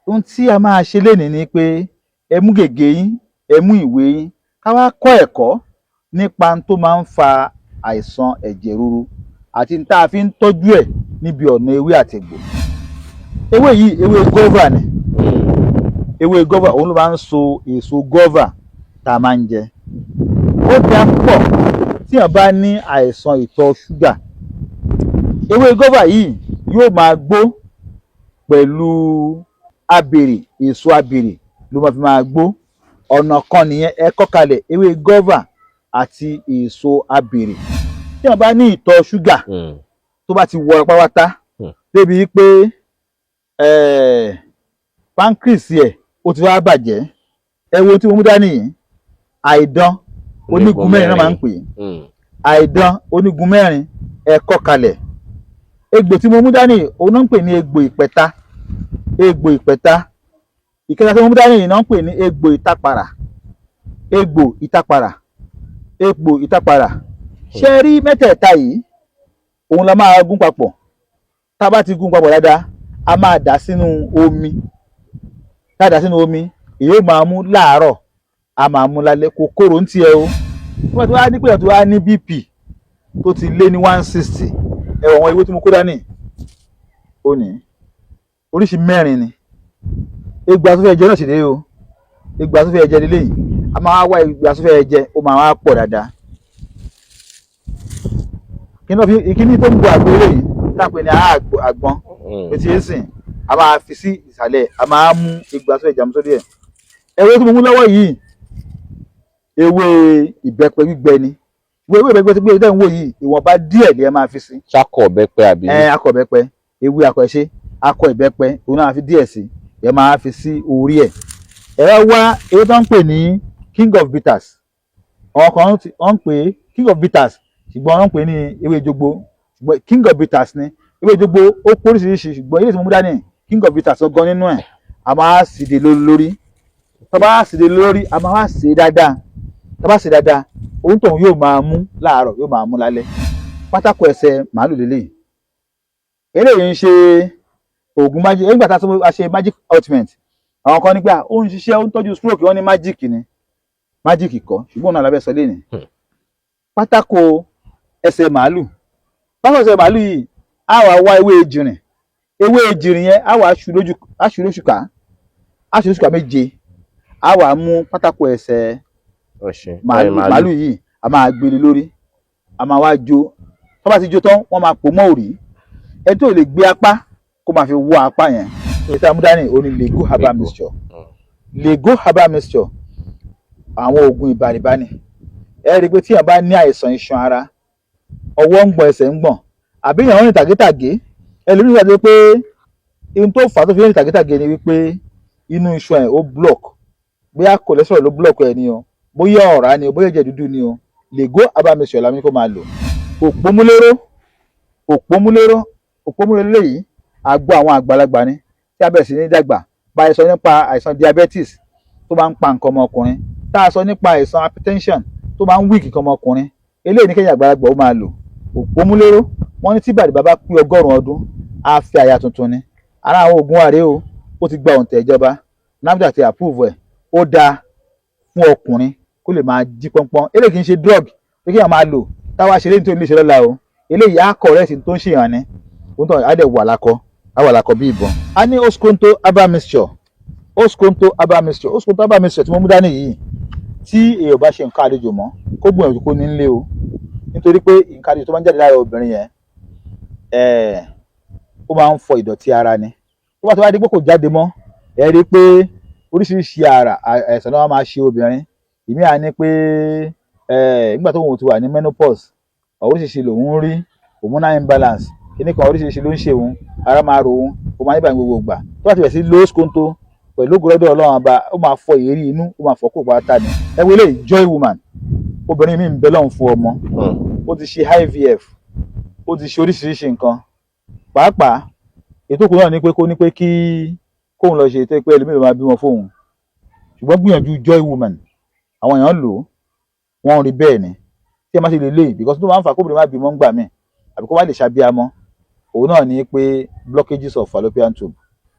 ohun tí a máa ṣe lénìí ni pé ẹ mú gègé yín, ẹ mú ìwé yín, ká wá kọ́ ẹ̀kọ́ nípa tó máa ń fa àìsàn ẹ̀jẹ̀ ríru àti tá a fi ń tọ́jú ẹ̀ níbi ọ̀nà ewé àtegbò. Ewé yìí ewé gọ́và ni. Ewé gọ́và òun ló máa ń so èso gọ́và tá a máa ń jẹ. Ó dáa púpọ̀ tí èèyàn bá ní àìsàn ìtọ̀ ṣúgà. Ewé gọ́và yìí yóò máa gbó pẹ̀lú abèrè, èso abèrè ló máa fi máa gbó. Ọ̀nà kan nìyẹn, ẹ kọ́ kalẹ̀ ewé gọ́và àti èso abèrè. Tí èèyàn bá ní ìtọ̀ ṣúgà tó bá ti wọ pátápátá débi pé pancreas ẹ̀ ó ti wá bàjẹ́, ẹ wo tí mo mú dání yìí, àìdán onígun mẹ́rin náà máa ń pè é. Àìdán onígun mẹ́rin ẹ kọ́ kalẹ̀. Egbò tí mo mú dání òun náà ń pè ní egbò ìpẹ̀ta. Egbò ìpẹ̀ta. Ìkẹta tí mo mú dání yìí náà ń pè ní egbò ìtàpàrà. Egbò ìtàpàrà. Egbò ìtàpàrà. Ṣé rí mẹ́tẹ̀ẹ̀ta yìí òun la máa gún papọ̀. Tá a bá ti gún papọ̀ dáadáa, a máa dà sínú omi. Tá a dà sínú omi, èyí ó máa mú láàárọ̀, a máa mú lálẹ́, kò korò ń tiẹ̀ o. Tó bá ti wá ní pé tó wá ní BP tó ti lé ní 160, ẹ̀wọ̀n àwọn ìwé tí mo kó dání ó ní oríṣi mẹ́rin ni. Egbò asúfẹ́ ẹ̀jẹ̀ náà sì dé o. Egbò asúfẹ́ ẹ̀jẹ̀ lílé yìí, a máa wá egbò asúfẹ́ ẹ̀jẹ̀, ó máa wá pọ̀ dáadáa. Ìkíní tó ń bo àgbo eléyìí lápẹ́ ní àgbọn etí ẹ̀sìn, a máa fi sí ìsàlẹ̀, a máa mú egbò asúfẹ́ ẹ̀jẹ̀ àmúsódì ẹ̀. Ewé tí mo mú lọ́wọ́ yìí, ewé ìbẹ́pẹ gbígbẹ ni. Ewé ìbẹ́pẹ tí gbé ń wò yìí, ìwọ̀nba díẹ̀ ni ẹ máa fi sí. Ṣakọ ìbẹ́pẹ àbí? Akọ ìbẹ́pẹ, ewé akọ ẹ̀ṣẹ́, akọ ìbẹ́pẹ, òun náà fi díẹ̀ sí, ẹ máa fi sí orí ẹ̀. Ẹ wá ewé tó ń pè ní king of bitters. Àwọn kan wọ́n ń pè king of bitters, ṣùgbọ́n wọ́n ń pè ní ewé jogbo. Ṣùgbọ́n king of bitters ni. Ewé jogbo ó pọ̀ oríṣiríṣi, ṣùgbọ́n ilé tí mo mú dání king of bitters gan nínú ẹ̀. A máa sì dé lórí. Tá a bá sì dé lórí, a máa wá sè dáadáa. Tá a bá sè dáadáa, ohun tóun yóò máa mú láàárọ̀, yóò máa mú lálẹ́. Pátákó ẹsẹ̀ màálù lélẹ́yìí. Eléyìí ń ṣe oògùn magic. Nígbà tá a ṣe magic ointment, àwọn kan nígbà ó ń ṣiṣẹ́, ó ń tọ́jú stroke, wọ́n ní magic ni. Magic kọ́, ṣùgbọ́n náà lábẹ́ sọ lénìí. Pátákó ẹsẹ̀ màálù. Pátákó ẹsẹ̀ màálù yìí, a wá ewé ejìrìn. Ewé ejìrìn yẹn a wá ṣu lóṣùká. A ṣu lóṣùká méje. A wá mú pátákó ẹsẹ̀ màálù yìí, a máa gbélé lórí. A máa wá jó. Tó bá ti jó tán, wọ́n máa pò mọ́ òrì. Ẹ tó lè gbé apá kó máa fi wọ apá yẹn. Èyí tí a mú dání òun ni Lego herbal mixture. Lego herbal mixture. Àwọn oògùn ìbàrìbá ni. Ẹ rí i pé tí èèyàn bá ní àìsàn iṣan ara, ọwọ́ ń gbọ̀n, ẹsẹ̀ ń gbọ̀n, àbí èèyàn ń rìn tàgétàgé, ẹlòmíràn sọ pé ohun tó fà á tó fi ń rìn tàgétàgé ni wípé inú iṣan ẹ̀ ó block. Bóyá cholesterol ló block ẹ ni o, bóyá ọ̀rá ni o, bóyá ẹ̀jẹ̀ dúdú ni o. Lego herbal mixture la ní kó máa lò. Òpómúléró léyìí, àgbo àwọn àgbàlagbà ni tí a bẹ̀rẹ̀ sí ní dàgbà. Bá a sọ nípa àìsàn diabetes tó máa ń pa nǹkan ọmọkùnrin, tá a sọ nípa àìsàn hypertension tó máa ń weak nǹkan ọmọkùnrin, eléyìí ní kẹ́yìn àgbàlagbà ó máa lò. Òpómúléró, wọ́n ní tí bàdìbá bá pé 100 ọdún, á fi àyà tuntun ni. Ara àwọn oògùn àrè o, ó ti gba òǹtẹ̀ ìjọba, NAFDAC ti approve ẹ̀. Ó dáa fún ọkùnrin kó lè máa jí pọ́npọ́n. Eléyìí kì í ṣe drug pé kéèyàn máa lò táwa ṣe léyìn tó ní lè ṣe lọ́la o. Eléyìí á correct tó ń ṣèyàn ni. Ohun tó á dẹ̀ wà lákọ bí ìbọn. A ní Oskonto herbal mixture. Oskonto herbal mixture tí mo mú dání yìí, tí èèyàn bá ṣe nǹkan àlejò mọ́, kó gbìyànjú kó ní nílé o. Nítorí pé nǹkan àlejò tó máa ń jáde lára obìnrin yẹn, ó máa ń fọ ìdọ̀tí ara ni. Tó bá ti wá di pé kò jáde mọ́, ẹ rí i pé oríṣiríṣi àìsàn náà máa ṣe obìnrin. Ìmí à ní pé nígbà tó òun ti wà ní menopause, oríṣiríṣi lòun rí, hormonal imbalance, kíní kan oríṣiríṣi ló ń ṣe òun, ara máa ro òun, ó máa níbà gbogbo ìgbà. Tó bá ti bẹ̀rẹ̀ sí lo Oskonto pẹ̀lú ògùrọ̀dọ̀ Ọlọ́run ọba, ó máa fọ èérí inú, ó máa fọ kó pátá ni. Ẹ wo eléyìí, Joy Woman, obìnrin mi ń bẹ lọ́hùn fún ọmọ, ó ti ṣe IVF, ó ti ṣe oríṣiríṣi nǹkan. Pàápàá ètò kù náà ní pé kóun lọ ṣe ètò pé ẹlòmíràn máa bímọ fóun. Ṣùgbọ́n gbìyànjú Joy Woman, àwọn èèyàn lò ó, wọ́n rí bẹ́ẹ̀ ni. Tí ẹ má ṣe lè léyìí, because tó máa ń fà kóbìnrin má bímọ ń gbà mí, àbí kó má lè ṣàbíamọ, òun náà ní pé blockages of fallopian tube,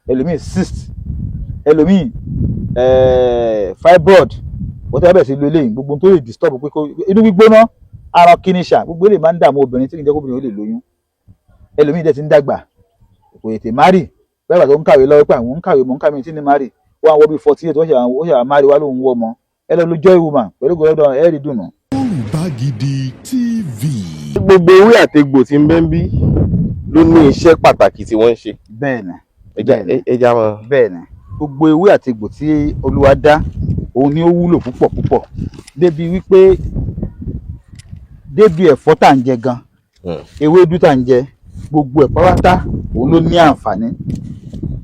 ẹlòmíì cyst ẹlòmíì fibroid wọ́n tẹ́ bẹ̀rẹ̀ sí lo eléyìí gbogbo tó lè disturb pé inú gbígbóná ara kíníṣà gbogbo eléyìí máa ń dààmú obìnrin tí kì í jẹ́ kóbìnrin ó lè lóyún. Ẹlòmíì dẹ̀ ti ń dàgbà kò tètè márì bẹ́ẹ̀ tó ń kàwé lọ́wọ́ pé àwọn ń kàwé mọ̀ ń kàwé tí ní márì wọ́n àwọn bí 48 ó ṣe márì wá lóun wọ́ ọmọ ẹ lọ lo Joy Woman pẹ̀lú gbọ́dọ̀ ẹ rí dùnú. Yorùbá Gidi TV. Gbogbo ewé àtegbò tí ń bẹ ń bí ló ní iṣẹ́ pàtàkì tí wọ́n ń ṣe. Bẹ́ẹ̀ni ẹja wọn. Bẹ́ẹ̀ni gbogbo ewé àtegbò tí Olúwa dá òun ni ó wúlò púpọ̀ púpọ̀ débi wípé débi ẹ̀fọ́ tá à ń jẹ gan ewédú tá à ń jẹ gbogbo ẹ̀ pátá òun ló ní àǹfààní.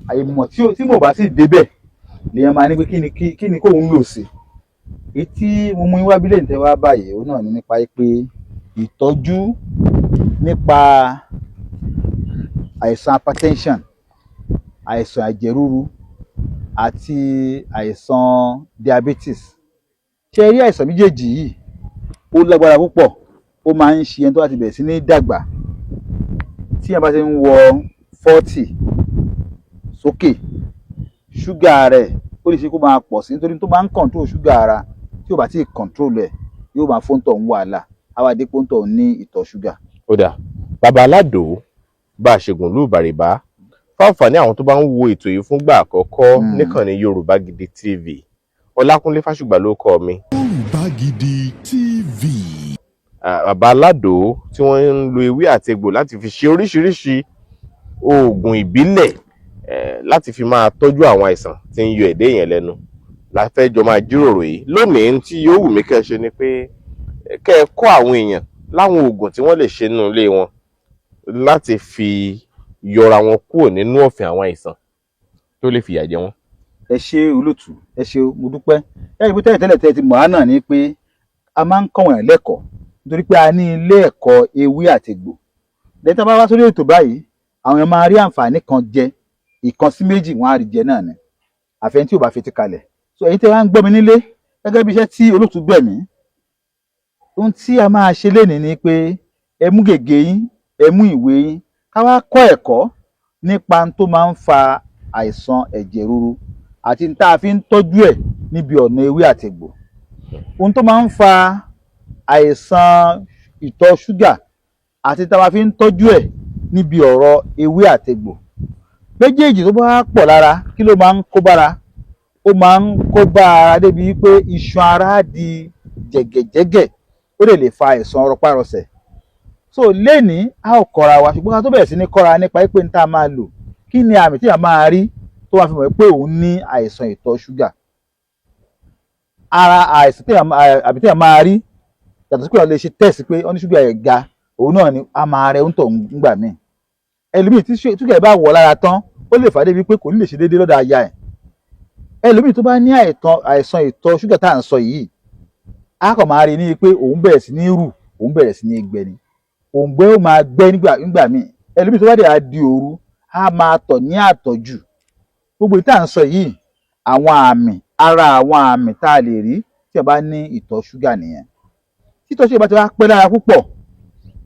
Àìmọ̀ tí mo bá sì débẹ̀ lèèyàn máa ní pé kí ni kóun lò sí. Èyí tí mo mú wá bílẹ̀ níta wá báyìí òun náà ní nípa pé ìtọ́jú nípa àìsàn hypertension, àìsàn ẹ̀jẹ̀ ríru àti àìsàn diabetes. Ṣé rí àìsàn méjèèjì yìí ó lágbára púpọ̀, ó máa ń ṣe ẹni tó bá ti bẹ̀rẹ̀ sí ní dàgbà tí ẹ bá ti ń wọ 40 sókè ṣúgà rẹ̀ ó lè ṣe kó máa pọ̀ sí nítorí tó máa ń control ṣúgà ara tí ò bá ti control ẹ̀ yóò máa fóńtọ̀ ń wàhálà àwa dé pọ́ńtọ̀ ní ìtọ̀ ṣúgà. Ó dà bàbá aládò bá a ṣègùn lù bàrìbá fáǹfààní àwọn tó bá ń wo ètò yìí fúngbà àkọ́kọ́ níkànnì Yorùbá Gidi TV Ọlákúnlé Fásùgbà ló kọ mi. Yorùbá Gidi TV. Bàbá aládò tí wọ́n ń lo ewé àtegbò láti fi ṣe oríṣiríṣi oògùn ìbílẹ̀ láti fi máa tọ́jú àwọn àìsàn tí ń yọ ẹ̀dá èèyàn lẹ́nu la fẹ́ jọ máa jíròrò yìí lónìí. Tí yóò wù mí kẹ́ ẹ ṣe ni pé kẹ́ ẹ kọ́ àwọn èèyàn láwọn oògùn tí wọ́n lè ṣe nínú ilé wọn láti fi yọra wọn kúrò nínú ọ̀fìn àwọn àìsàn tó lè fìyà jẹ wọn. Ẹ ṣé olóòtú, ẹ ṣé mo dúpẹ́. Ẹ̀yin pé tẹ́lẹ̀ tẹ́ ti mọ̀ á náà ni pé a máa ń kọ́ wọn lẹ́kọ̀ọ́ nítorí pé a ní ilé ẹ̀kọ́ ewé àtegbò. Lẹ́yìn tá a bá wá sórí ètò báyìí àwọn èèyàn máa rí àǹfààní kan jẹ ìkan sí méjì wọn á rí jẹ náà ni àfẹn tí ò bá fetí kalẹ̀. So èyí tí wọ́n á ń gbọ́ mi nílé gẹ́gẹ́ bí iṣẹ́ tí olóòtú gbẹ̀mí ohun tí a máa ṣe lénìí ni pé ẹ mú gègé yín ẹ mú ìwé yín ká wá kọ́ ẹ̀kọ́ nípa tó máa ń fa àìsàn ẹ̀jẹ̀ ríru àti tá a fi ń tọ́jú ẹ̀ níbi ọ̀nà ewé àtegbò. Ohun tó máa ń fa àìsàn ìtọ̀ ṣúgà àti tá a fi ń tọ́jú ẹ̀ níbi ọ̀rọ̀ ewé àtegbò. Méjèèjì tó bá pọ̀ lára kí ló máa ń kó bára? Ó máa ń kó bá ara débi pé iṣan ara di jẹ̀gẹ̀jẹ̀gẹ̀ ó lè fa àìsàn rọpárọsẹ̀. So lénìí a ó kọ́ra wa ṣùgbọ́n ká tó bẹ̀rẹ̀ sí ní kọ́ra nípa pé ní tá a máa lò kí ni àmì tí a máa rí tó wá fi mọ̀ pé òun ní àìsàn ìtọ̀ ṣúgà. Ara àìsàn àbí tí a máa rí yàtọ̀ sí pé wọ́n lè ṣe test pé ó ní ṣúgà ẹ̀ ga òun náà ni a máa rẹ oúntọ̀ ńgbà míì. Ẹlòmíì tí ṣúgà ẹ̀ bá wọ̀ lára tán ó lè fà débi pé kò ní lè ṣe déédéé lọ́dọ̀ aya ẹ̀. Ẹlòmíì tó bá ní àìsàn ìtọ̀ ṣúgà tá à ń sọ yìí a kàn máa rí ní pé òun bẹ̀rẹ̀ sí ní rù òun bẹ̀rẹ̀ sí ní gbẹ ni òǹgbẹ ó máa gbẹ nígbà míì. Ẹlòmíì tó bá dẹ̀ á di òru á máa tọ̀ ní àtọ̀jù. Gbogbo ìta à ń sọ yìí ara àwọn àmì tá a lè rí tí a bá ní ìtọ̀ ṣúgà nìyẹn. Tí ìtọ̀ ṣúgà bá ti wá pẹ́ lára púpọ̀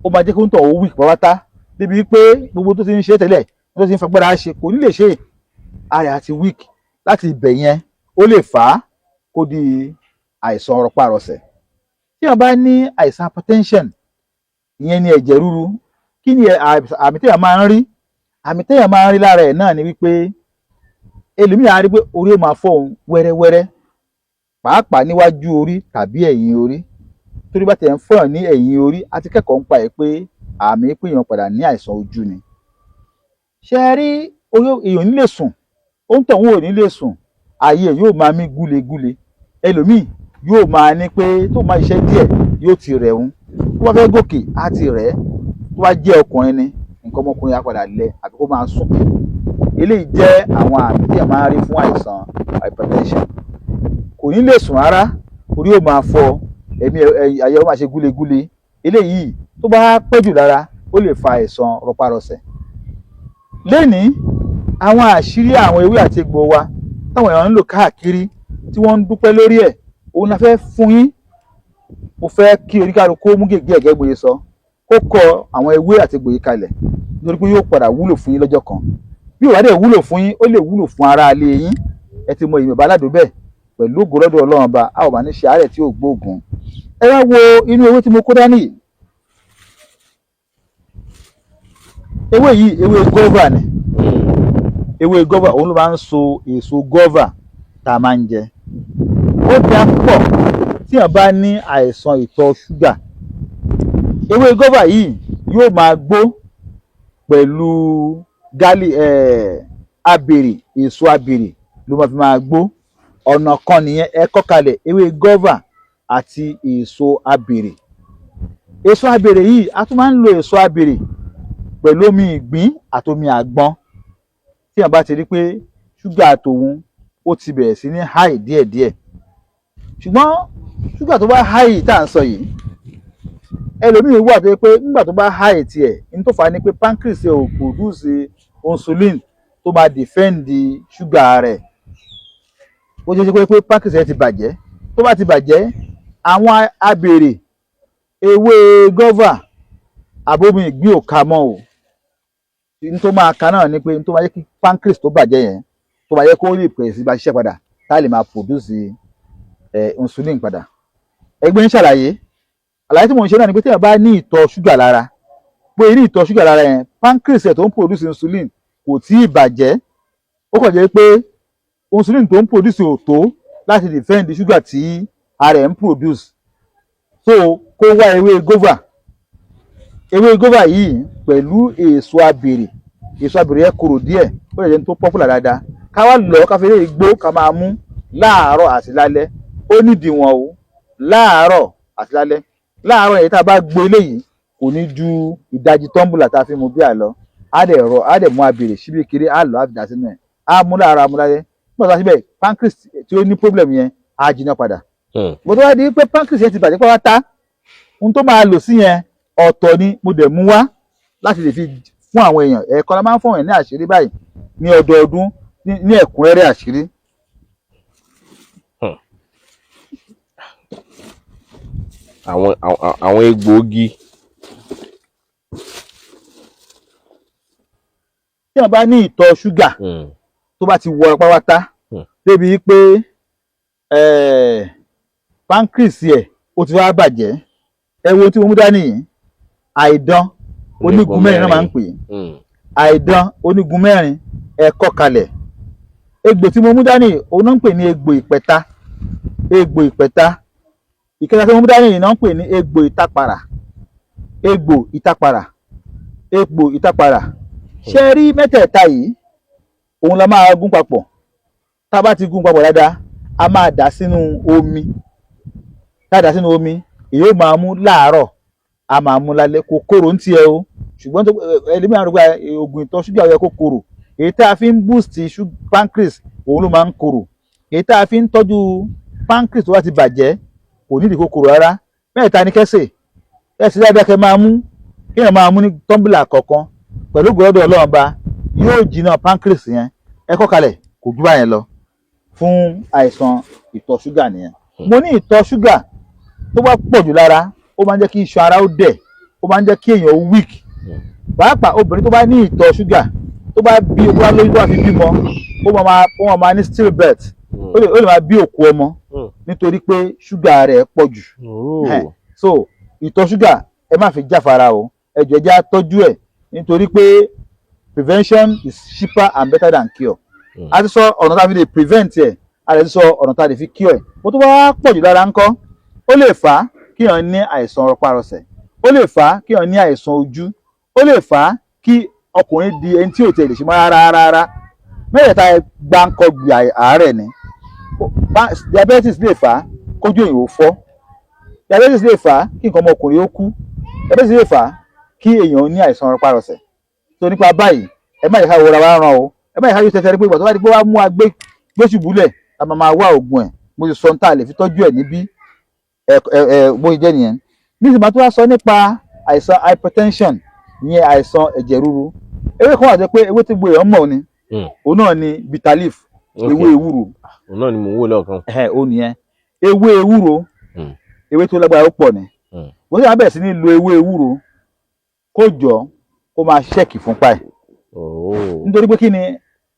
ó máa jẹ́ kó ń tọ̀ ó wíìkì pátá débi pé gbogbo tó ti ń ṣe tẹ́lẹ̀ tó ti ń fagbára ṣe kò ní lè ṣe ara àti wíìkì láti ibẹ̀ yẹn ó lè fà á kó di àìsàn rọpárọsẹ̀. Tí a bá ní àìsàn hypertension ìyẹn ni ẹ̀jẹ̀ ríru kí ni àmì téèyàn máa ń rí? Àmì téèyàn máa ń rí lára ẹ̀ náà ni wípé ẹlòmíì á rí pé orí ó máa fọ́ òun wẹ́rẹ́wẹ́rẹ́ pàápàá níwájú orí tàbí ẹ̀yìn orí. Torí bá tẹ̀ ń fọ́yàn ní ẹ̀yìn orí a ti kẹ́kọ̀ọ́ ń pa ẹ̀ pé àmì pé èèyàn padà ní àìsàn ojú ni. Ṣé ẹ rí èèyàn nílé sùn ó ń tọ̀hún ò ní lè sùn ayé ẹ̀ yóò máa mí gúlegúle. Ẹlòmíì yóò máa ní pé tó máa ṣiṣẹ́ díẹ̀ yóò ti rẹ̀ òun tó bá fẹ́ gòkè á ti rẹ̀ tó bá jẹ́ ọkùnrin ni nǹkan ọmọkùnrin á padà lẹ àbí kó máa sùn. Eléyìí jẹ́ àwọn àmì tí a máa rí fún àìsàn hypertension. Kò ní lè sùn rárá orí ó máa fọ́ àyà ó máa ṣe gúlegúle. Eléyìí tó bá pẹ́ jù lára ó lè fa àìsàn rọpárọsẹ̀. Lénìí àwọn àṣírí àwọn ewé àti egbò wa táwọn èèyàn ń lò káàkiri tí wọ́n ń dúpẹ́ lórí ẹ̀ òun la fẹ́ fún yín. Mo fẹ́ kí oníkálukú mú gègé ẹ̀gẹ́ gbòye sọ kó kọ àwọn ewé àti egbò yìí kalẹ̀ nítorí pé yóò padà wúlò fún yín lọ́jọ́ kan. Bí ó bá dẹ̀ wúlò fún yín ó lè wúlò fún ará ilé yín ẹ ti mọ ìmọ̀ bàbá aládò bẹ́ẹ̀ pẹ̀lú ògo lọ́dọ̀ Ọlọ́run ọba a ò bá ní ṣe àárẹ̀ tí ò gbóògùn. Ẹ wá wo inú ewé tí mo kó dání yìí. Ewé yìí ewé gọ́và ni, ewé gọ́và òun ló máa ń so èso gọ́và tá a máa ń jẹ. Ó dáa púpọ̀ tí èèyàn bá ní àìsàn ìtọ̀ ṣúgà. Ewé gọ́và yìí yóò máa gbó pẹ̀lú abèrè, èso abèrè ló máa fi máa gbó. Ọ̀nà kan nìyẹn, ẹ kọ́ kalẹ̀ ewé gọ́và àti èso abèrè. Èso abèrè yìí a tún máa ń lo èso abèrè pẹ̀lú omi ìgbín àti omi àgbọn tí èèyàn bá ti rí pé ṣúgà tòun ó ti bẹ̀rẹ̀ sí ní háì díẹ̀díẹ̀. Ṣùgbọ́n ṣúgà tó bá háì tá à ń sọ yìí, ẹlòmíì wà tó yẹ pé nígbà tó bá háì tiẹ̀ ní tó fà á ni pé pancreas ò produce insulin tó máa defend ṣúgà rẹ̀. Ó ṣe é ṣe pé pancreas ẹ̀ ti bàjẹ́. Tó bá ti bàjẹ́, àwọn abèrè, ewé gọ́và àbomi ìgbín ò ka mọ́ o. Ní tó máa ka náà ni pé ní tó máa jẹ́ kí pancreas tó bàjẹ́ yẹn tó máa jẹ́ kó lè pẹ̀lẹ́ sí bá ṣiṣẹ́ padà tá a lè máa produce insulin padà. Ẹgbẹ́ ń ṣàlàyé, àlàyé tí mò ń ṣe náà ni pé téèyàn bá ní ìtọ̀ ṣúgà lára, pé ní ìtọ̀ ṣúgà lára yẹn pancreas ẹ̀ tó ń produce insulin kò tí ì bàjẹ́, ó kàn jẹ́ pé insulin tó ń produce ò tó láti defend ṣúgà tí ara ẹ̀ ń produce. So kó wá ewé gọ́và. Ewé gọ́và yìí pẹ̀lú èso abèrè, èso abèrè yẹn korò díẹ̀, ó lè jẹ́ tó popular dáadáa. Ká wá lọ ká fi lè gbó ká máa mú láàárọ̀ àti lálẹ́. Ó nídìí wọn o, láàárọ̀ àti lálẹ́. Láàárọ̀ yẹn tá a bá gbó eléyìí kò ní ju ìdajì tọ́ḿbùlà tá a fi mu bí àlọ́. Á dẹ̀ mú abèrè síbí kiri, á lọ á fi dà sínú ẹ̀. Á mú láàárọ̀ á mú lálẹ́. Nígbà tó wá síbẹ̀ pancreas tí ó ní problem yẹn á jiná padà. Mo tó wá di pé pancreas yẹn ti bàjẹ́ pátá, ohun tó máa lò sí yẹn ọ̀tọ̀ ni mo dẹ̀ mú wá láti lè fi fún àwọn èèyàn. Ẹ̀ẹ̀kan la máa ń fún èèyàn ní àṣírí báyìí ní ọdọọdún ní ẹ̀kúnrẹ́rẹ́ àṣírí. Àwọn egbòogi. Tí wọ́n bá ní ìtọ̀ ṣúgà tó bá ti wọ pátá débi pé pancreas ẹ̀ ó ti wá bàjẹ́, ẹ wo tí mo mú dání yìí, àìdán onígun mẹ́rin náà máa ń pè é. Àìdán onígun mẹ́rin ẹ kọ́ kalẹ̀. Egbò tí mo mú dání òun náà ń pè ní egbò ìpẹ̀ta. Egbò ìpẹ̀ta. Ìkẹta tí mo mú dání yìí náà ń pè ní egbò ìtàpàrà. Egbò ìtàpàrà. Egbò ìtàpàrà. Ṣé rí mẹ́tẹ̀ẹ̀ta yìí òun la máa gún papọ̀. Tá a bá ti gún papọ̀ dáadáa, a máa dà sínú omi. Tá a dà sínú omi, èyí ó máa mú láàárọ̀, a máa mú lálẹ́. Kò korò ń tiẹ̀ o, ṣùgbọ́n ẹlẹ́mìíràn rò pé oògùn ìtọ̀ ṣúgà yẹ kó korò. Èyí tá a fi ń boost pancreas òun ló máa ń korò. Èyí tá a fi ń tọ́jú pancreas tó bá ti bàjẹ́ kò nídìí kó korò rárá. Mẹ́ta ni kẹ́sẹ̀ ẹ̀sìn dáadáa kẹ́ máa mú, kéèyàn máa mú ní tọ́ḿbùlà kọ̀ọ̀kan pẹ̀lú ògo lọ́dọ̀ Ọlọ́run Ọba yóò jiná pancreas yẹn. Ẹ kọ́ kalẹ̀ kò jù báyẹn lọ fún àìsàn ìtọ̀ ṣúgà nìyẹn. Mo ní ìtọ̀ ṣúgà tó bá pọ̀ jù lára ó máa ń jẹ́ kí iṣan ara ó dẹ̀, ó máa ń jẹ́ kí èèyàn ó weak. Pàápàá obìnrin tó bá ní ìtọ̀ ṣúgà tó bá bí ó bá lóyún tó bá fi bímọ ó máa ní stillbirth, ó lè máa bí òkú ọmọ nítorí pé ṣúgà rẹ̀ pọ̀ jù. So ìtọ̀ ṣúgà ẹ má fi jáfara o, ẹ jọ̀ọ́ ẹ jẹ́ á tọ́jú ẹ̀ nítorí pé prevention is cheaper and better than cure. A ti sọ ọ̀nà tá a fi lè prevent ẹ̀, a lè sọ ọ̀nà tá a lè fi cure ẹ̀. Bó tó bá pọ̀ jù lára ńkọ́, ó lè fà á kí èèyàn ní àìsàn rọpárọsẹ̀, ó lè fà á kí èèyàn ní àìsàn ojú, ó lè fà á kí ọkùnrin di ẹni tí ò tẹ̀ lè ṣe mọ́ rárá. Mẹ́tẹ̀ẹ̀ta gbáǹkọ́gbì àárẹ̀ ni. Diabetes lè fà á kójú èèyàn ó fọ́. Diabetes lè fà á kí nǹkan ọmọkùnrin ó kú. Diabetes lè fà á kí èèyàn ní àìsàn rọpárọsẹ̀. Tó nípa báyìí ẹ má yẹ ká wọra wá ràn o, ẹ má yẹ ká yóò tẹ́tẹ́ rí pé ìgbà tó bá di pé wá mú gbésùbúlẹ̀ la máa wá oògùn ẹ̀. Mo ti sọ ní tá a lè fi tọ́jú ẹ̀ níbí bó ṣe jẹ́ nìyẹn. Nísìnyí tó wá sọ nípa àìsàn hypertension, ìyẹn àìsàn ẹ̀jẹ̀ ríru. Ewé kan wà jẹ́ pé ewé tí gbogbo èèyàn mọ̀ ni, òun náà ni bitter leaf, ewé ewúro. Òun náà ni mò ń wò lọ́ọ̀kan. Ó nìyẹn. Ewé ewúro, ewé tó lágbára ó pọ̀ ni. Bó ṣe máa bẹ̀rẹ̀ sí ní lo ewé ewúro kó jọ kó máa ṣẹ́ẹ̀kì fúnpá ẹ̀. Nítorí pé kí ni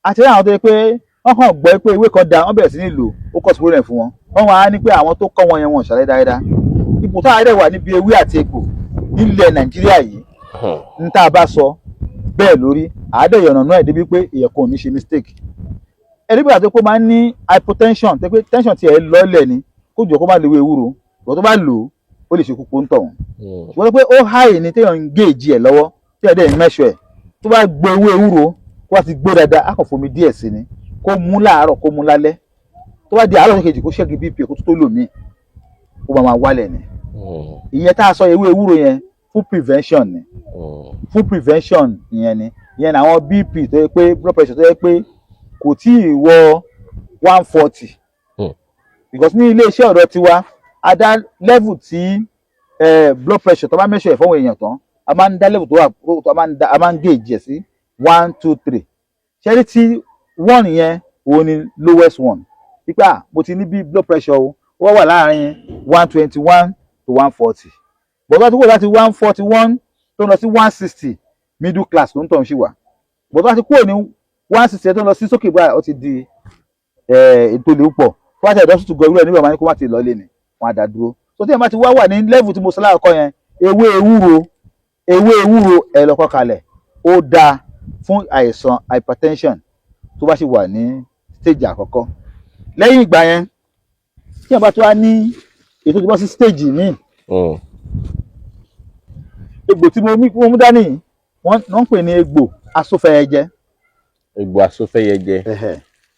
àti àwọn tó yẹ pé wọ́n kàn gbọ́ pé ewé kan da wọ́n bẹ̀rẹ̀ sí ní lò ó cause problem fún wọn wọ́n wá ní pé àwọn tó kọ́ wọn yẹn wọn ṣàlàyé dáadáa ipò táwọn ẹ̀rẹ̀ wà níbi ewé àti egbò nílẹ̀ Nàìjíríà yìí ń tá a bá sọ bẹ́ẹ̀ lórí àádọ́yọ̀nà náà débi pé èèyàn kò ní ṣe mistake ẹlẹ́gbẹ̀rún àti pé ó máa ń ní hypotension tẹ́ pé tension tiẹ̀ lọ́lẹ̀ ni kó jọ kó má léwé ewúro ìwọ́n tó bá lò ó lè ṣe kúkú ń tọ̀ wọ́n ṣùgbọ́n pé ó high ní téèyàn ń géèjì ẹ̀ lọ́wọ́ tí ẹ̀ dẹ̀ ń mẹ́ṣọ̀ ẹ̀ tó bá gbé ewé ewúro kó wá ti gbó dáadáa á kàn fomi díẹ̀ sí ni kó mú láàárọ̀ kó mú lálẹ́ tó bá di àárọ̀ kejì kó ṣẹ́gi bp kó tó lò míì ó máa wálẹ̀ ni ìyẹn tá a sọ ewé ewúro yẹn fún prevention ni fún prevention ìyẹn ni ìyẹn àwọn bp tó yẹ pé blood pressure tó yẹ pé kò tí ì wọ 140 because ní ilé iṣẹ́ ọ̀dọ̀ tiwa a dá level tí blood pressure tó bá measure ẹ̀ fọ́wọ́n èèyàn tán a máa ń dá level tó wà a máa ń gauge ẹ̀ sí 1 2 3 ṣẹ́rí tí 1 yẹn òun ni lowest one pípa mo ti ní bí blood pressure o wọ́n wà láàrin 121 to 140 bọ̀dọ̀ tó kò láti 141 tó ń lọ sí 160 middle class ló ń tọ̀ ń ṣì wà bọ̀dọ̀ tó kúrò ní 160 tó ń lọ sí sókè báyìí ó ti di ètò ìlú pọ̀ tó bá ti ẹ̀dọ́ tuntun gọ̀ọ́rù ẹ̀ nígbà máa ní kó má ti lọ lé ni wọ́n á dá dúró so tí ẹ̀ bá ti wá wà ní level tí mo sọ láàkọ́ yẹn ewé ewúro ẹ̀ lọ́kọ́ kalẹ̀ ó dáa fún àìsàn hypertension tó bá sì wà ní stage àkọ́kọ́ lẹ́yìn ìgbà yẹn tí ẹ̀ bá tó wá ní ètò tó bá sí stage míì egbò tí mo mú dání wọ́n ń pè ní egbò asófẹ́yẹjẹ. Egbò asófẹ́yẹjẹ.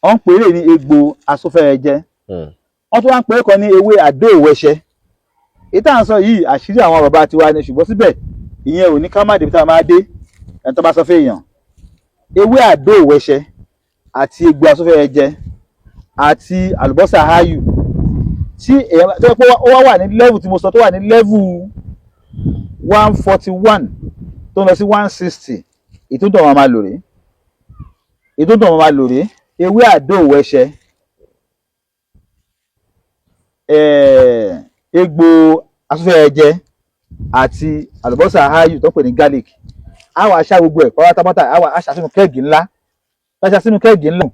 Wọ́n ń pè é ní egbò asófẹ́yẹjẹ. Wọ́n tún wá ń pè é kan ní ewé àdó òwẹṣẹ. Ètò à ń sọ yìí àṣírí àwọn bàbá tiwa ni ṣùgbọ́n síbẹ̀ ìyẹn ò ní ká má débi tá a máa dé ẹni tó bá sọ fún èèyàn. Ewé àdó òwẹṣẹ àti egbò asófẹ́yẹjẹ àti àlùbọ́sà áyù tí èèyàn tó yẹ pé ó wà ní level tí mo sọ tó wà ní level 141 tó ń lọ sí 160 ìtúntò wọn máa lò rèé ewé àdó òwẹṣẹ egbò asófẹ́yẹjẹ àti àlùbọ́sà áyù tó ń pè ní garlic àwọn aṣá gbogbo ẹ̀ pátápátá àwọn aṣá sínú kẹ́ẹ̀gì ńlá aṣá sínú kẹ́ẹ̀gì ńlá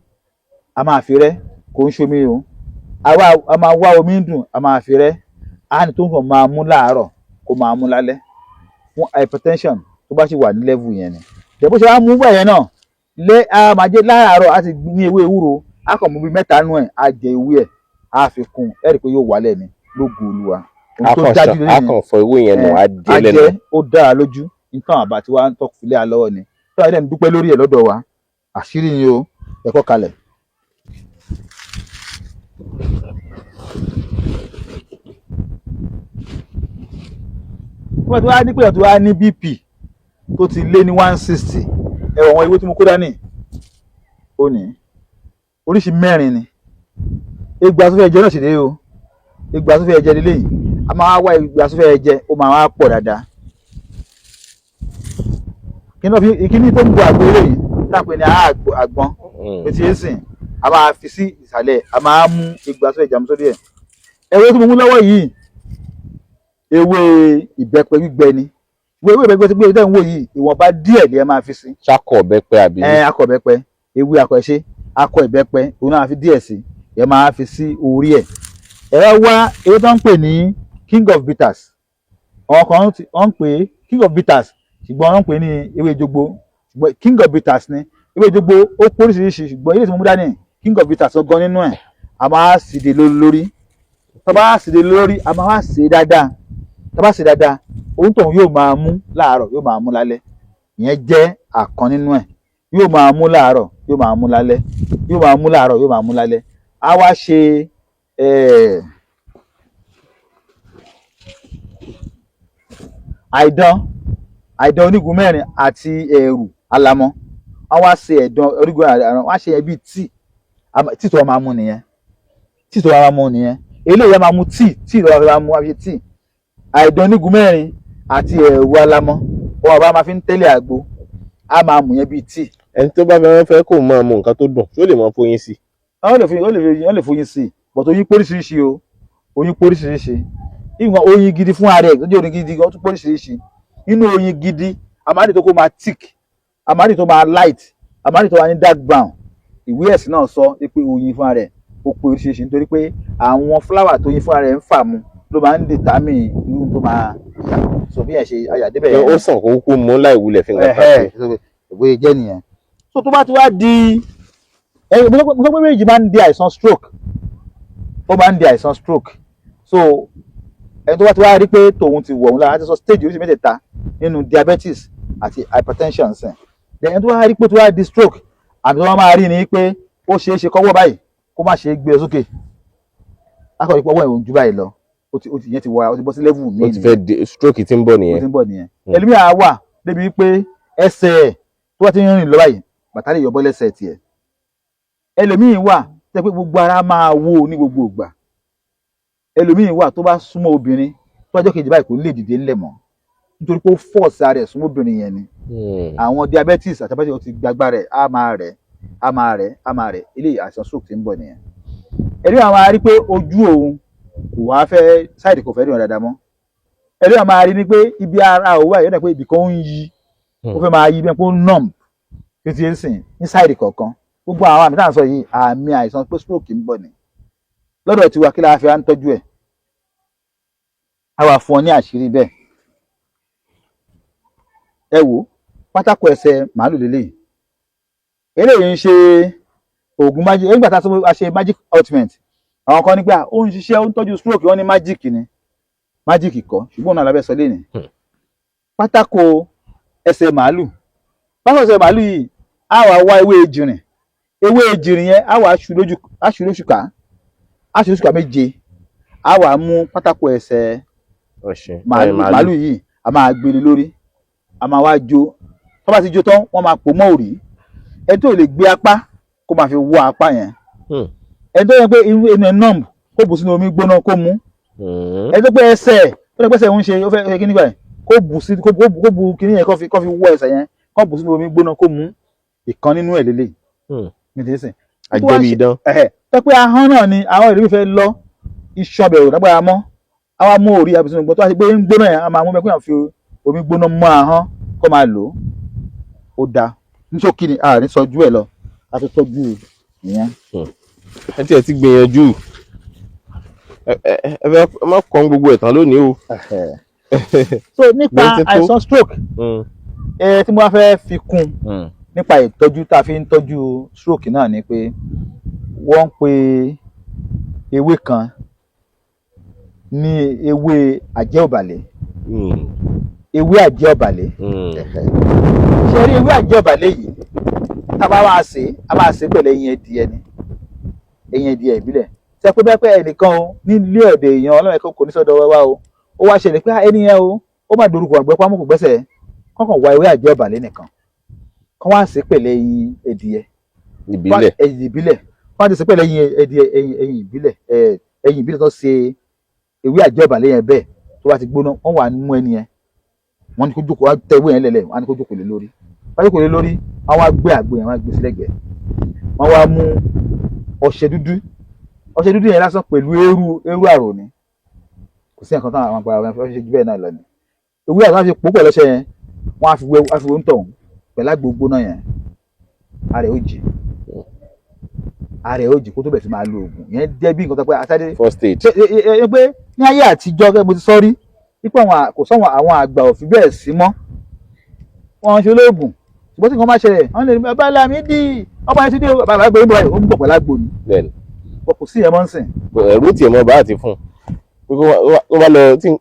a máa fi rẹ́ kò ń ṣomi o a máa wá omi dùn a máa fi rẹ́ a ní tó ń kàn máa mú láàárọ̀ kó máa mú lálẹ́ fún hypertension tó bá sì wà ní level yẹn ni dẹ̀ bó ṣe wá mú bẹ́ẹ̀ yẹn náà a máa jẹ́ láàárọ̀ a ti ní ewé ewúro a kàn mú bí mẹ́ta nú ẹ̀ a jẹ ewé ẹ̀ a fi kún ẹ̀ rí i pé yóò wálẹ̀ ni lógo Olúwa. a kàn fọ ewé yẹn nù á jẹ lẹ́nu. a jẹ ó dára lójú nǹkan àbá tí wàá ń tọ́kù sílé alọ́wọ́ ni tó àìdẹ́ni dúpẹ́ lórí ẹ̀ lọ́dọ̀ wa àṣírí ni o ẹ̀kọ́ kalẹ̀. wọ́n ti wá ní pé ọ̀tún wá ní BP tó ti lé ní 160 ẹ̀wọ̀n àwọn ewé tí mo kó dání ó ní oríṣi mẹ́rin ni egbò asófẹ́yẹjẹ náà sì dé o egbò asófẹ́yẹjẹ lélẹ̀ yìí a máa wá egbò asófẹ́yẹjẹ ó máa wá pọ̀ dáadáa ìkíní tó ń bo àgbo eléyìí lápẹ́ ní àgbọn etí ẹ̀sìn a máa fi sí ìsàlẹ̀ a máa mú egbò asófẹ́yẹjẹ àmú sórí ẹ̀ ewé tí mo mú lọ́wọ́ yìí ewé ìbẹ́pẹ gbígbẹ ni ewé ìbẹ́pẹ tí gbé ń wò yìí ìwọ̀nba díẹ̀ ni ẹ máa fi sí. ṣakọ ìbẹ́pẹ àbí. akọ ìbẹ́pẹ ewé akọ̀ṣe akọ ìbẹ́pẹ òun náà fi díẹ̀ sí ẹ máa fi sí orí ẹ̀. ẹ wá ewé tó ń pè ní king of bitters àwọn kan wọ́n ń pè é king of bitters ṣùgbọ́n wọ́n ń pè ní ewé jogbo ṣùgbọ́n king of bitters ni ewé jogbo ó póríṣiríṣi ṣùgbọ́n ilé tí mo mú dání king of bitters gan nínú ẹ̀ a máa sìdè lórí tó bá sìdè lórí a máa wá sè é dáadáa tó bá sè é dáadáa ohun tóun yóò máa mú láàárọ̀ yóò máa mú lálẹ́ ìyẹn jẹ́ àkan nínú ẹ̀ yóò máa mú láàárọ̀ yóò máa mú lálẹ́ yóò máa mú láàárọ̀ yóò máa mú lálẹ́ a wá ṣe àìdán onígun mẹ́rin àti ẹ̀rù alamọ wọ́n wá ṣe ẹ̀dán onígun àrùn wọ́n á ṣe ẹbí tíì tó wọ́n máa mú nìyẹn tíì tó wọ́n máa mú nìyẹn eléyìí wọ́n máa mú tíì lọ́wọ́ máa mú wáṣẹ tíì àìdán onígun mẹ́rin àti ẹ̀rù alamọ wọ́n bá máa fi ń tẹ́lẹ̀ àgbo á máa mú yẹn bíi tíì. ẹni tó bá fẹ́ kó máa mú nǹkan tó dùn tó lè máa fóyin sí. wọ́n lè fóyin sí but oyin póríṣiríṣi o oyin póríṣiríṣi ìwọ̀n oyin gidi fún ara ẹ̀ tó jẹ́ oyin gidi wọ́n tún póríṣiríṣi inú oyin gidi àmàlì tó kó máa thick àmàlì tó máa light àmàlì tó máa ní dark brown ìwé ẹ̀sìn náà sọ pé oyin fúnra rẹ̀ ó pé oríṣiríṣi nítorí pé àwọn fúláwà tó yin fúnra rẹ̀ ń fà mu ló máa ń dìtámì irú tó máa yà so bí ẹ̀ ṣe ayàdébẹ̀ ó sàn kó kú mú láì wulẹ̀ fi nǹkan kan sí. ìwé jẹ́ nìyẹn so tó bá ti wá di mo sọ pé méjì máa ń di àìsàn stroke ó máa ń di àìsàn stroke so ẹni tó bá ti wá rí pé tòun ti wọ̀ òun lára láti sọ stage oríṣi mẹ́tẹ̀ẹ̀ta nínú diabetes àti hypertension sìn ẹni tó wá rí pé tó wá di stroke àmì tó wá máa rí ni pé ó ṣeé ṣe kọ́wọ́ báyìí kó má ṣe é gbé e sókè akọ̀wé pé ọwọ́ ìwọ̀n ju báyìí lọ ó ti yẹn ti wọra ó ti bọ́ sí level míì ó ti fẹ́ di stroke tí ń bọ̀ nìyẹn. ẹlòmíràn wà débi pé ẹsẹ̀ tó bá ti ń rìn lọ báyìí bàtà lè yọbọ́ lẹ́sẹ̀ tiẹ̀ ẹlòmíràn wà tẹ́ pé gbogbo ara máa wó ní gbogbo ìgbà ẹlòmíràn wà tó bá súnmọ́ obìnrin tó bá jọ́ kejì báyìí kò lè dìde ńlẹ̀ mọ́ nítorí pé ó force ara ẹ̀ súnmọ́ obìnrin yẹn ni àwọn diabetes àti hypertension ti gbàgbá rẹ̀ á máa rẹ̀ eléyìí àìsàn stroke ti ń bọ̀ nìyẹn ẹlòmíràn máa rí pé ojú òun kò wá fẹ́ ṣáìdì kò fẹ́ rí wọn dáadáa mọ́ ẹlòmíràn máa rí ni pé ibi ara òwú àyẹ̀dẹ̀ pé ibì kan ń yí ó fẹ́ máa yí bẹ́ẹ̀ pé ó numb títí ń sìn ní ṣáìdì kọ̀ọ̀kan gbogbo àwọn àmì tá à ń sọ yìí àmì àìsàn pé stroke ń bọ̀ ni lọ́dọ̀ tiwa kí la fi à ń tọ́jú ẹ̀ a wà fún ọ ní àṣírí bẹ́ẹ̀ ẹ wò pátákó ẹsẹ̀ màálù lélẹ́yìí eléyìí ń ṣe oògùn magic nígbà tá a ṣe magic ointment àwọn kan nígbà ó ń ṣiṣẹ́ ó ń tọ́jú stroke wọ́n ní magic ni magic kọ́ ṣùgbọ́n náà lábẹ́ sọ lé ní pátákó ẹsẹ̀ màálù yìí á wà wá ewé ejìrìn yẹn á wà aṣù lóṣùkà méje á wà mú pátákó ẹsẹ̀ màálù yìí a máa gbélé lórí a máa wá jó tó bá ti jó tán wọ́n máa pò mọ́ òrì ẹni tó lè gbé apá kó máa fi wọ apá yẹn ẹni tó yẹ pé inú ẹ̀ nọ́ọ̀mù kó bù sínú omi gbóná kó mú ẹni tó pé ẹsẹ̀ tó lè pẹ́sẹ̀ ń ṣe ó fẹ́ kíní báyìí kó bu kíní yẹn kó fi wọ ẹsẹ̀ yẹn kó bù sínú omi gbóná kó mú ìkan nínú ẹ̀ lélẹ̀ àjẹbí idán tó pé ahọ́n náà ni àwọn ìlú fẹ́ lọ iṣan bẹ̀rù lágbára mọ́ àwa mú orí abisinu gbọ́ tó wá sí pé ń gbóná yẹn a máa mú bẹ́ẹ̀ fi omi gbóná mọ́ ahọ́n kó máa lò ó dáa níṣókí ni àárín sọjú ẹ̀ lọ a fi tọ́jú ìyẹn. ẹ tiẹ̀ ti gbìyànjú ẹ fẹ́ má kọ́ gbogbo ẹ̀ tán lónìí o. so nípa àìsàn stroke tí mo bá fẹ́ fi kún nípa ìtọ́jú tá a fi ń tọ́jú stroke náà ni pé wọ́n ń pe ewé kan ní ewé àjẹ́òbàlẹ̀ ewé àjẹ́òbàlẹ̀ ṣe rí ewé àjẹ́òbàlẹ̀ yìí tá a bá wá ṣe a máa ṣe pẹ̀lú ẹyin ẹdìyẹ ni ẹyin ẹdìyẹ ìbílẹ̀ ṣe pé bẹ́ẹ̀ pé ẹnìkan o nílé ọ̀dẹ̀ èèyàn ọlọ́run ẹ̀kọ́ kò ní sọ́dọ̀ wá o ó wá ṣẹlẹ̀ pé ẹni yẹn o ó má dorúkọ àgbẹ̀ pamọ́ kò gbẹ́sẹ̀ kọ́kàn wá ewé àjẹ́òbàlẹ̀ nìkan kọ́ wá ṣe pẹ̀lú ẹyin ẹdìyẹ ìbílẹ̀ wọ́n ti ṣe pẹ̀lú ẹyin ẹdìyẹ ẹyin ìbílẹ̀ tó ṣe ewé àjẹ́òbàlẹ̀ yẹn bẹ́ẹ̀ tó bá ti gbóná wọ́n wà mú ẹni yẹn wọ́n ní kó jókòó wá tẹ ewé yẹn lẹ́lẹ̀ wọ́n á ní kó jókòó lé lórí wọ́n jókòó lé lórí wọ́n wá gbé àgbo yẹn wọ́n á gbé sí lẹ́gbẹ̀ẹ́ wọ́n wá mú ọṣẹ dúdú yẹn lásán pẹ̀lú eérú àrò ni kò sí nǹkan táwọn àwọn àgbà wọn fẹ́ ṣe jù bẹ́ẹ̀ náà lọ ni ewé àti wọn fi pò pẹ̀lú ọṣẹ yẹn wọ́n á fi wé ń tọ̀hún pẹ̀lú àgbo gbóná yẹn ara ẹ̀ ó jì kó tó bẹ̀ sí máa lo oògùn yẹn jẹ́ bí nǹkan tó pé àtàdé first aid pé ní ayé àtijọ́ kẹ́ mo ti sọ rí wípé kò sọ́wọ́n àwọn àgbà òfin bẹ́ẹ̀ sí mọ́ wọ́n ṣe olóògùn ṣùgbọ́n tí nǹkan máa ṣẹlẹ̀ wọ́n lè ní bàbá Lámídì ọba yẹn ti dé bàbá àgbẹ̀ ìbò ó ń bọ̀ pẹ̀lú àgbo ni kò sí ẹ̀ mọ́ ń sìn. ẹ̀rú tiẹ̀ mọ́ bá àti fún un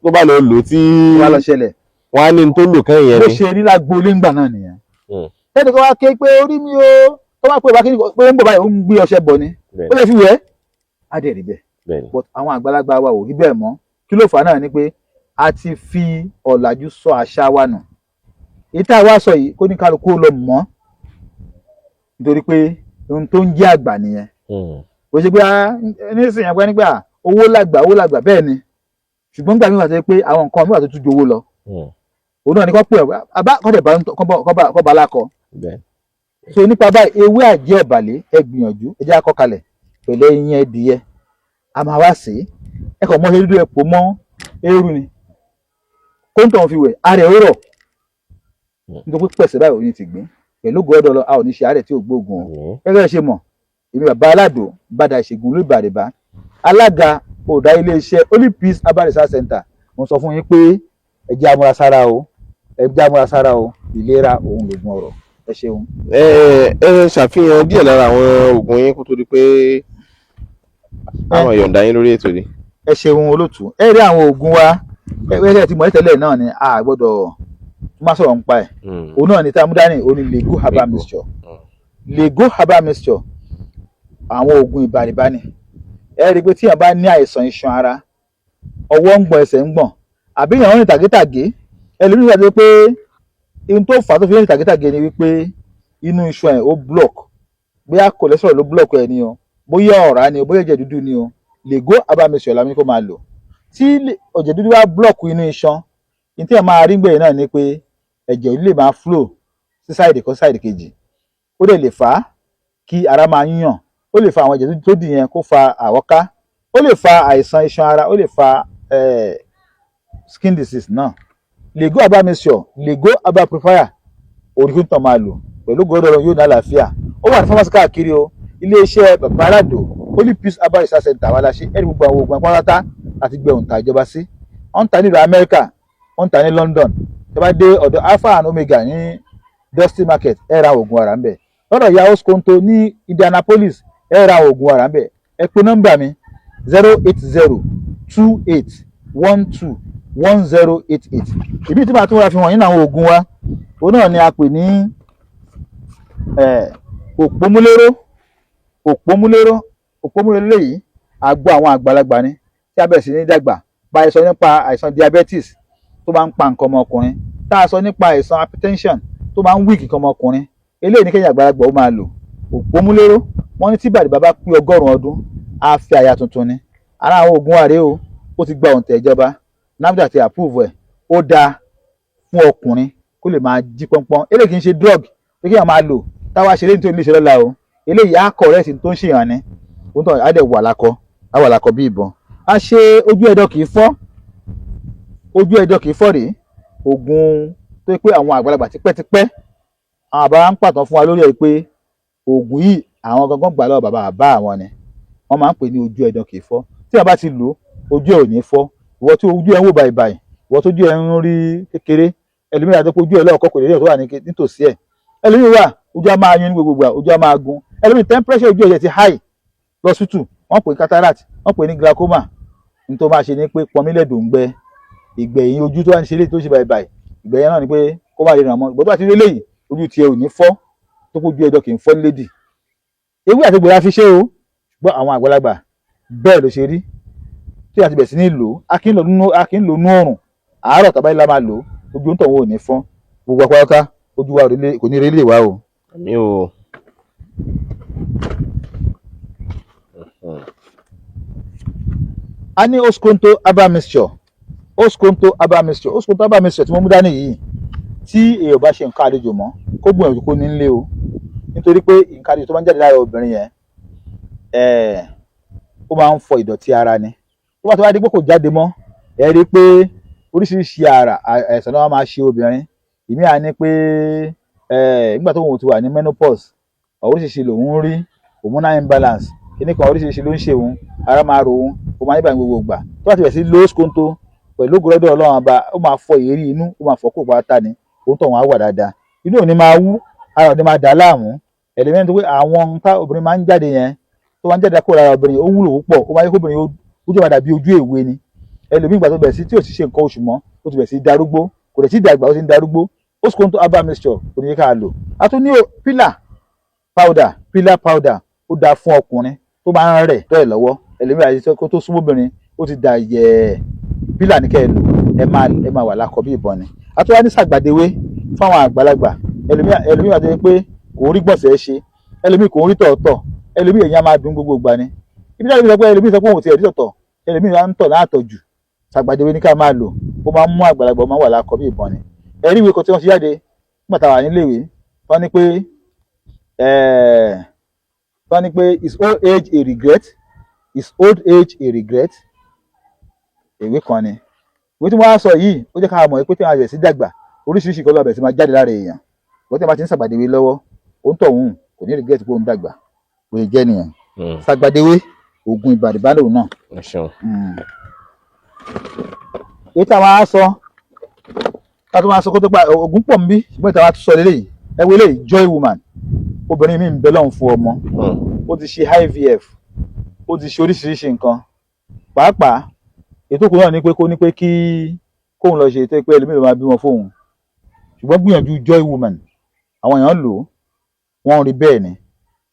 tó bá lọ lò tí wọ́n á lọ ṣẹlẹ̀ wọ́n á ní tó lò kẹ́yìn yẹn ni. bó ṣe rí lágbo lẹ́ngbà náà nìyẹn ẹnì kan wá ké pé orí mi o tó bá pè bá kí pé ń bọ̀ báyìí ó ń gbé ọṣẹ bọ̀ ni ó lè fi wẹ̀ á dẹ̀ rí bẹ́ẹ̀ but àwọn àgbàlagbà wa ò rí bẹ́ẹ̀ mọ́ kí ló fà á náà ni pé a ti fi ọ̀làjú sọ àṣà wa nù èyí tá a wá sọ yìí kó ní kálukú lọ mọ́ nítorí pé ohun tó ń jẹ́ àgbà nìyẹn kò ṣe pé nísìnyí àgbà nígbà owó làgbà bẹ́ẹ̀ ni ṣùgbọ́n gbà mí wà tó pé àwọn nǹkan mi wà tó tún ju owó lọ òun náà ni kò pé àbá kọ́ bá lákọ so nípa báyìí ewé àjẹ́òbàlẹ̀ ẹ gbìyànjú ẹ jẹ́ àkọ́kalẹ̀ pẹ̀lú ẹyin ẹdìyẹ a máa wá sí ẹ kàn mọ́ ṣe dúdú ẹ pò mọ́ eérú ni kóńtò fi wẹ̀ ara ẹ̀ ó rọ̀ nítorí pẹ̀sẹ̀ báyìí òní ti gbìn pẹ̀lú gọ́dọ̀ lọ a ò ní ṣe àárẹ̀ tí ò gbóògùn o gẹ́gẹ́ ṣe mọ̀ èmi bàbá aládò bàdà ìṣègùn olùbàdìbá alága olùdarí iléeṣẹ́ Holy Peace Herbal Research Center. Mo sọ fún yín pé ẹ jẹ́ amúra sára o, ẹ jẹ́ amúra sára o, ìlera òun lògùn ọ̀rọ̀. Ẹ ṣeun. ẹ ṣàfihàn díẹ̀ lára àwọn oògùn yín kó tó di pé àwọn yọ̀ǹda yín lórí ètò ni. Ẹ ṣeun olóòtú. Ẹ rí àwọn oògùn wa ẹ ti mọ̀ tẹ́lẹ̀ náà ni a gbọ́dọ̀ má sọ̀rọ̀ nípa ẹ̀. Òun náà ni tamudani òun ni Lego Herbal Mixture. Lego Herbal Mixture àwọn oògùn ìbàrìbá ni. Ẹ rí i pé tí èèyàn bá ní àìsàn iṣan ara, ọwọ́ ń gbọ̀n ẹsẹ̀ ń gbọ̀n, àbí èèyàn ń rìn tàgétàgé, ẹlòmíràn sọ pé ohun tó fà á tó fi ń rìn tàgétàgé ni wípé inú iṣan ẹ̀ ó block, bóyá cholesterol ló block ẹ ni o, bóyá ọ̀rá ni o, bóyá ẹ̀jẹ̀ dúdú ni o. Lego Herbal Mixture la ní kó máa lò. Tí ẹ̀jẹ̀ dúdú wá block inú iṣan, ní tí ẹ máa rí gbẹ̀yìn náà ni pé ẹ̀jẹ̀ ò lè máa flow sí sáìdì kan sáìdì kejì. Ó dẹ̀ lè fà á kí ara máa yúnyàn, ó lè fa àwọn ẹ̀jẹ̀ dúdú tó dì yẹn kó fa àwọ́ká, ó lè fa àìsàn iṣan ara, ó lè fa skin disease náà. Lego Herbal Mixture, Lego Herbal Purifier orí tán máa lò pẹ̀lú gbọ́dọ̀ yóò ní àlàáfíà. Ó wà ní pharmacy káàkiri o. Iléeṣẹ́ bàbá aládò Holy Peace Herbal Research Center wa la ṣe ẹni gbogbo àwọn oògùn apárátá àti gbẹ̀hùn ta ìjọba sí. Wọ́n ń ta nílùú Amẹ́ríkà, wọ́n ń ta ní London. Tí a bá dé ọ̀dọ̀ Alpha and Omega ní Dusty Market ẹ ra oògùn ara ń bẹ̀. Lọ́dọ̀ Yahoo Skonto ní Indianapolis ẹ ra oògùn ara ń bẹ̀. Ẹ pe nọ́mbà mi 08028121088. Ìbí tí màá tún wá fi wọ̀nyí náà àwọn oògùn wa òun náà ni a pè ní òpómúléró yìí àgbo àwọn àgbàlagbà ni tí a bẹ̀rẹ̀ sí ní dàgbà. Bá a sọ nípa àìsàn diabetes tó máa ń pa nǹkan ọmọkùnrin, tá a sọ nípa àìsàn hypertension tó máa ń weak nǹkan ọmọkùnrin, eléyìí ní kẹ́yìn àgbàlagbà ó máa lò. Òpómúléró wọ́n ní tí bàdìbá bá pé 100 ọdún á fi àyà tuntun ni. Ara àwọn oògùn wa rèé o, ó ti gba òǹtẹ̀ ìjọba, NAFDAC ti approve ẹ̀, ó dáa fún ọkùnrin kó lè máa jí pọ́npọ́n. Eléyìí kì í ṣe drug pé kí èèyàn máa lò táwa ṣe léyìn tó ní ṣe lọ́la o. Eléyìí á correct tó ń ṣèyàn ni, òun tó á dẹ̀ wà lákọ bí ìbọn. A ṣe ojú ẹ̀dọ̀ kì í fọ́, ojú ẹ̀dọ̀ kì í fọ́ rèé, oògùn tó pé àwọn àgbàlagbà tipẹ́tipẹ́ àwọn àbá ń pàtàn fún wa lórí ẹ̀ pé oògùn yìí àwọn gangan gbà lọ́wọ́ bàbá àwọn ni. Wọ́n máa ń pè ní ojú ẹ̀dọ̀ kì í fọ́. Tí a bá ti lò ojú ẹ̀ ò ní fọ́. Ìwọ tí ojú ẹ̀ ń wò bàìbàì, ìwọ tó ojú ẹ̀ ń rí kékeré, ẹlòmíràn tó ojú ẹ̀ lọ́ọ̀kọ́ kò lè rí ẹ̀ tó wà nítòsí ẹ̀. Ẹlòmíràn wà ojú á máa yún ní gbogbo ìgbà, ojú á máa gun. Ẹlòmíràn temperature ojú ẹ̀jẹ̀ ti high lọ́sítù, wọ́n pè ní cataract, wọ́n pè ní glaucoma. Ní tó máa ṣe ni pé pọnmílẹ̀dò ń gbẹ ìgbẹ̀yìn ojú tó wà ní ṣe léyìí tó ṣe bàìbàì, ìgbẹ̀yìn náà ni pé kó má lè ràn mọ́. Ìgbà tó bá ti rí eléyìí ojú tiẹ̀ ò ní fọ́, tó kójú ẹ̀dọ̀ kì í fọ́ lédì. Ewé àti gbòòrò fi ṣe o, ṣùgbọ́n àwọn àgbàlagbà bẹ́ẹ̀ ló ṣe rí. Tí a ti bẹ̀ sí ní lò, a kì í lò nú ọ̀rùn, àárọ̀ tàbí ilá máa lò, ojú ń tọ̀ wọn ò ní fọ́n. Gbogbo apáráká ojú wa kò ní relé wa o. Àmì o. A ní Oskonto Herbal Mixture, Oskonto Herbal Mixture, Oskonto Herbal Mixture tí mo mú dání yìí, tí èèyàn bá ṣe nǹkan àlejò mọ́ kó gbìyànjú kó ní nílé o. Nítorí pé nǹkan àlejò tó máa ń jáde lára obìnrin yẹn ó máa ń fọ ìdọ̀tí ara ni. Tó bá ti wá di pé kò jáde mọ́, ẹ rí i pé oríṣiríṣi àìsàn náà máa ṣe obìnrin. Ìmí à ní pé nígbà tó òun ti wà ní menopause, oríṣiríṣi lòun rí, hormonal imbalance, kíní kan oríṣiríṣi ló ń ṣe òun, ara máa ro òun, ó máa ń yíba gbogbo ìgbà. Tó bá ti bẹ̀rẹ̀ sí lo Oskonto pẹ̀lú ògùrọ̀dọ̀ Ọlọ́run ọba, ó máa fọ èérí inú, ó máa fọ kó pátá ni, òun tó wọn á wà dáadáa. Inú ò ní máa wú, ara ò ní máa dà láàmú. Ẹ̀lẹ́mẹ́rin tó pé àwọn nǹkan obìnrin máa ń jáde yẹn tó máa ń jáde kó lára obìnrin ó wúlò púpọ̀, ó máa yẹ kó obìnrin ojú máa dàbí ojú èwe ni. Ẹlòmíì ìgbà tó bẹ̀rẹ̀ sí tí ò sì ṣe nǹkan oṣù mọ́, ó ti bẹ̀rẹ̀ sí darúgbó, kò dẹ̀ sí dàgbà, ó ti ń darúgbó. Oskonto Herbal Mixture kò ní yẹ ká lò. A tún ní pillar powder, ó dáa fún ọkùnrin tó máa ń rẹ̀ tọ́ ẹ̀ lọ́wọ́. Ẹlòmíì àti kó tó súnmọ́ obìnrin ó ti dà yẹ̀. Pillar ní kẹ́ ẹ lò, ẹ máa wà lákọ bí ìbọn ni. A tún wá ní sàgbàdéwé fáwọn àgbàlagbà. Ẹlòmíì àti pé kò rí gbọ̀nsẹ̀ ṣe, ẹlòmíì kò rí tọ̀ọ̀tọ̀, ẹlòmíì èèyàn máa dùn gbogbo ìgbà ni. Ibi tí ẹlòmíì sọ pé òun ti ẹ̀rí tọ̀tọ̀, ẹlòmíì máa ń tọ̀ láàtọ̀ jù. Sàgbàdéwé ní ká máa lò, ó máa ń mú àgbàlagbà, ó máa wà lákọ bí ìbọn ni. Ẹ̀rí ìwé kan tí wọ́n ṣe jáde nígbà tá a wà níléèwé, wọ́n ní pé is old age a regret? Is old age a regret? Ìwé kan ni. Ìwé tí wọ́n á sọ yìí ó jẹ́ ká mọ̀ pé tí wọ́n á bẹ̀rẹ̀ sí dàgbà oríṣiríṣi nǹkan ló bẹ̀rẹ̀ sí máa jáde lára èèyàn. Ìwọ́n tí wọ́n bá ti ń sàgbàdéwé lọ́wọ́, ó ń tọ̀ òun kò ní regret pé ó ń dàgbà. òye jẹ́ nìyẹn. Sàgbàdéwé oògùn ibà ìbálò náà. ẹ ṣeun. èyí tí a máa sọ ká tó máa sọ kó tó pa oògùn pọ̀ nbí ṣùgbọ́n ìta wa tó sọ lélẹ́yìí ẹ wo eléyìí joy woman obìnrin mi ń bẹ lọ́hùn fún ọmọ ó ti ṣe IVF ó ti ṣe oríṣiríṣi nǹkan pàápàá ètò kù náà ní pé kí kóun lọ ṣe ètò pé ẹlòmíràn máa bímọ fóun ṣùgbọ́n gbìyànjú joy woman àwọn èèyàn lò wọ́n rí bẹ́ẹ̀ ni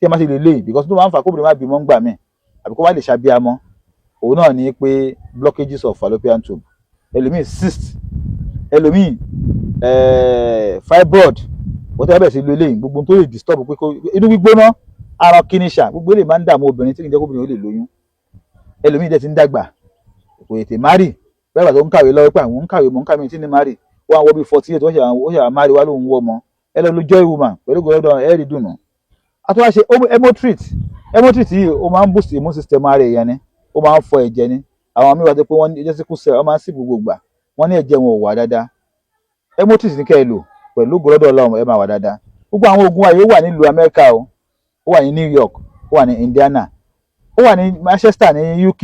tí ẹ má ṣe lè léyìí because tó máa ń fà kóbìnrin má bímọ ń gbà mí àbí kó má lè ṣàbíamọ òun náà ní pé blockages of fallopian tube ẹlòmíì cyst ẹlòmíì fibroid wọ́n tẹ́ bẹ̀rẹ̀ sí lo eléyìí gbogbo tó lè disturb pé inú gbígbóná ara kíníṣà gbogbo eléyìí máa ń dààmú obìnrin tí kì í jẹ́ kóbìnrin ó lè lóyún ẹlòmíì dẹ̀ ti ń dàgbà kò ètè márì bẹ́ẹ̀ tó ń kàwé lọ́wọ́ pé àwọn ń kàwé mọ̀ ń kàwé tí ní márì wọ́n àwọn bíi 48 ó ṣe márì wá lóun wọ́ ọmọ ẹ lọ lo joy woman pẹ̀lú gbọ́dọ̀ ẹ̀rí dùnú àtúwá ṣe hemotrit yìí ó máa ń boost immune system ara èèyàn ni ó máa ń fọ ẹ̀jẹ̀ ni àwọn míì wá tó pé wọ́n ní ẹ̀jẹ̀ síkú sẹ́ẹ̀ wọ́n máa ń sí gbogbo gbà wọ́n ní ẹ̀jẹ̀ wọn ò wà dáadáa hemotrit ní kẹ́ ẹ lò pẹ̀lú gbọ́dọ̀ ọlọ́run ẹ máa wà dáadáa gbogbo àwọn oògùn ayé ó wà nílùú Amẹ́ríkà ó wà ní New York ó wà ní Indiana ó wà ní Manchester ní UK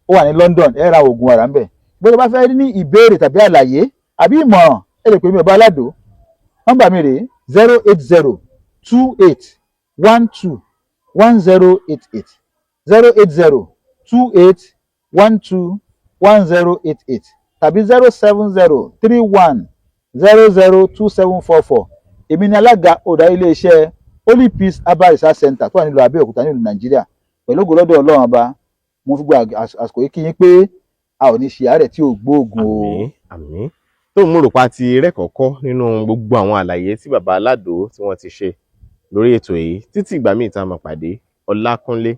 ó wà ní London ẹ ra oògùn ara ń bẹ̀ gbọ́dọ̀ bá fẹ́ ní ìbéèrè tàbí àlàyé àbí ìmọ̀ràn ẹ lè pè mí Ọba Aládò nọ́mbà mi rèé 08028121088 08028121088 tàbí 07031002744 èmi ni alága ọ̀dà iléeṣẹ́ Holy Peace Herbal Research Center tó wà nílùú Abẹ́òkúta nílùú Nàìjíríà pẹ̀lú ògo lọ́dọ̀ Ọlọ́run ọba mo fi gba àsìkò yìí kí yín pé a ò ní ṣe àárẹ̀ tí ò gbóògùn o. àmín tó mú rò pa ti rẹ́kọ̀ọ́kọ́ nínú gbogbo àwọn àlàyé tí bàbá Aládò tí wọ́n ti ṣe lórí ètò yìí títí ìgbà míì tá a máa pàdé Ọlákúnlé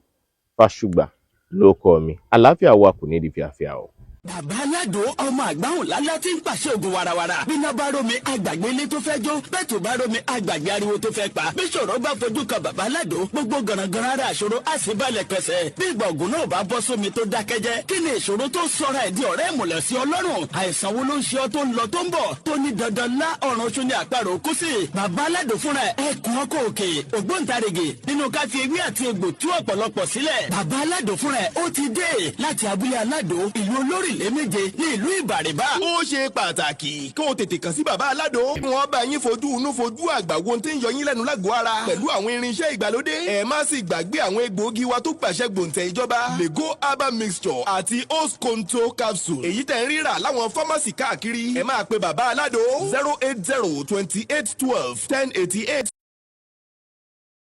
Fásùgbà ló kọ mi àlàáfíà wa kò ní di fíafíà o. Bàbá Aládò ọmọ àgbáhùn lálá tí ń pàṣẹ ògùn warawara. Bíná bá rómi àgbàgbé ilé tó fẹ́ jó. Bẹ́ẹ̀ tó bá rómi àgbàgbé ariwo tó fẹ́ pa. Bí ṣòro bá fojú kan Bàbá Aládò gbogbo gànàgànà ara àṣòro á sì balẹ̀ pẹ̀sẹ̀. Bí ìgbà ògùn náà bá bọ́ sómi tó dákẹ́jẹ́. Kí ni ìṣòro tó sọra ẹ̀ di ọ̀rẹ́ ìmùlẹ̀ sí Ọlọ́run? Àìsàn wo ló ń ṣe ọ tó ń lọ tó ń bọ̀? Tó ní dandan lá ọ̀run oṣù ní àparò kú sí. Bàbá Aládò fúnra ẹ̀ kún ọkọ̀ òkè. Ògbóǹtarìgì nínú ká fi ewé àti egbò tú ọ̀pọ̀lọpọ̀ sílẹ̀. Bàbá Aládò fúnra ẹ̀ ó ti dé láti abúlé Aládò ìlú Olórílẹ̀ méje ní ìlú Ìbàrìbà. Ó ṣe pàtàkì kí o tètè kàn sí Bàbá Aládò. Wọ́n bá yín fojú inú fojú àgbà wo tí ń yọ yín lẹ́nu lágọ̀ọ́ ara. Pẹ̀lú àwọn irinṣẹ́ ìgbàlódé. Ẹ má sì gbàgbé àwọn egbòogi wa tó gbàṣẹ gbòǹtẹ̀ ìjọba. Lego herbal mixture àti Osconto capsule. Èyí tẹ̀ ń rírà láwọn fámásì káàkiri. Ẹ máa pe Bàbá Aládò 08028121088.